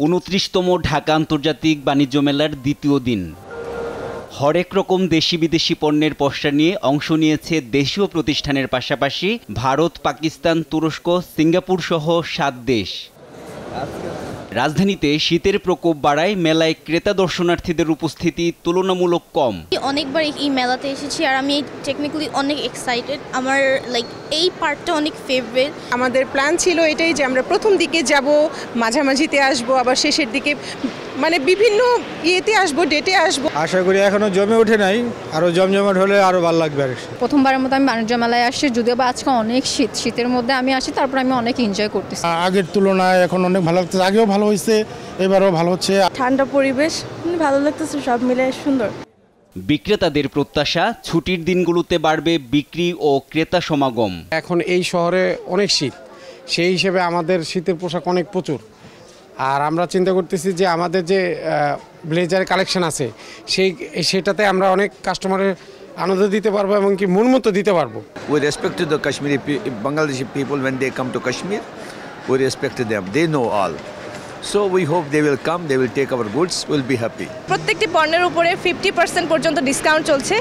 29তম ঢাকা আন্তর্জাতিক বাণিজ্য মেলার দ্বিতীয় দিন। হরেক রকম দেশি বিদেশি পণ্যের পসরা নিয়ে অংশ নিয়েছে দেশীয় প্রতিষ্ঠানের পাশাপাশি ভারত, পাকিস্তান, তুরস্ক, সিঙ্গাপুর সহ 7 দেশ। রাজধানীতে শীতের প্রকোপ বাড়ায় মেলায় ক্রেতা দর্শনার্থীদের উপস্থিতি তুলনামূলক কম। অনেকবার এই মেলাতে এসেছি আর আমি টেকনিক্যালি অনেক এক্সাইটেড। আমার এই পার্টটা অনেক ফেভারিট। আমাদের প্ল্যান ছিল এটাই যে আমরা প্রথম দিকে যাব, মাঝামাঝিতে আসব, আবার শেষের দিকে মানে বিভিন্ন ইয়েতে আসব, ডেটে আসব। আশা করি এখনো জমে ওঠে নাই, আরো জমজমাট হলে আরো ভালো লাগবে। আর প্রথমবারের মতো আমি বাণিজ্য মেলায় আসছি, যদিও বা আজকে অনেক শীতের মধ্যে আমি আসি, তারপর আমি অনেক এনজয় করতেছি। আগের তুলনায় এখন অনেক ভালো লাগতেছে, আগেও ভালো হয়েছে, এবারও ভালো হচ্ছে। ঠান্ডা পরিবেশ, ভালো লাগতেছে, সব মিলে সুন্দর। বিক্রেতাদের প্রত্যাশা ছুটির দিনগুলোতে বাড়বে বিক্রি ও ক্রেতা সমাগম। এখন এই শহরে অনেক শীত, সেই হিসেবে আমাদের শীতের পোশাক অনেক প্রচুর। আর আমরা চিন্তা করতেছি যে আমাদের যে ব্লেজার কালেকশন আছে সেটাতে আমরা অনেক কাস্টমারের আনন্দ দিতে পারবো এবং কি মন মতো দিতে পারবো। We respect to the Kashmiri Bangladeshi people when they come to Kashmir. We respect them. They know all. So we hope they will come, they will take our goods, we'll be happy. প্রত্যেকটি পণ্যের উপরে 50% পর্যন্ত discount চলছে।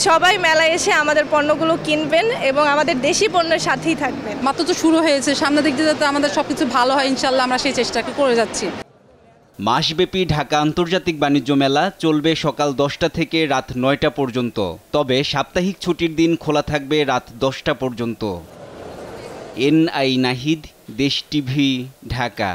সবাই মেলায় এসে আমাদের পণ্যগুলো কিনবেন এবং আমাদের দেশি পণ্যের সাথেই থাকবেন। মাত্র তো শুরু হয়েছে, সামনে দিক দিয়ে যাতে আমাদের সবকিছু ভালো হয় ইনশাল্লাহ, আমরা সেই চেষ্টা করে যাচ্ছি। মাসব্যাপী ঢাকা আন্তর্জাতিক বাণিজ্য মেলা চলবে সকাল 10টা থেকে রাত 9টা পর্যন্ত। তবে সাপ্তাহিক ছুটির দিন খোলা থাকবে রাত 10টা পর্যন্ত। NI নাহিদ, দেশ টিভি, ঢাকা।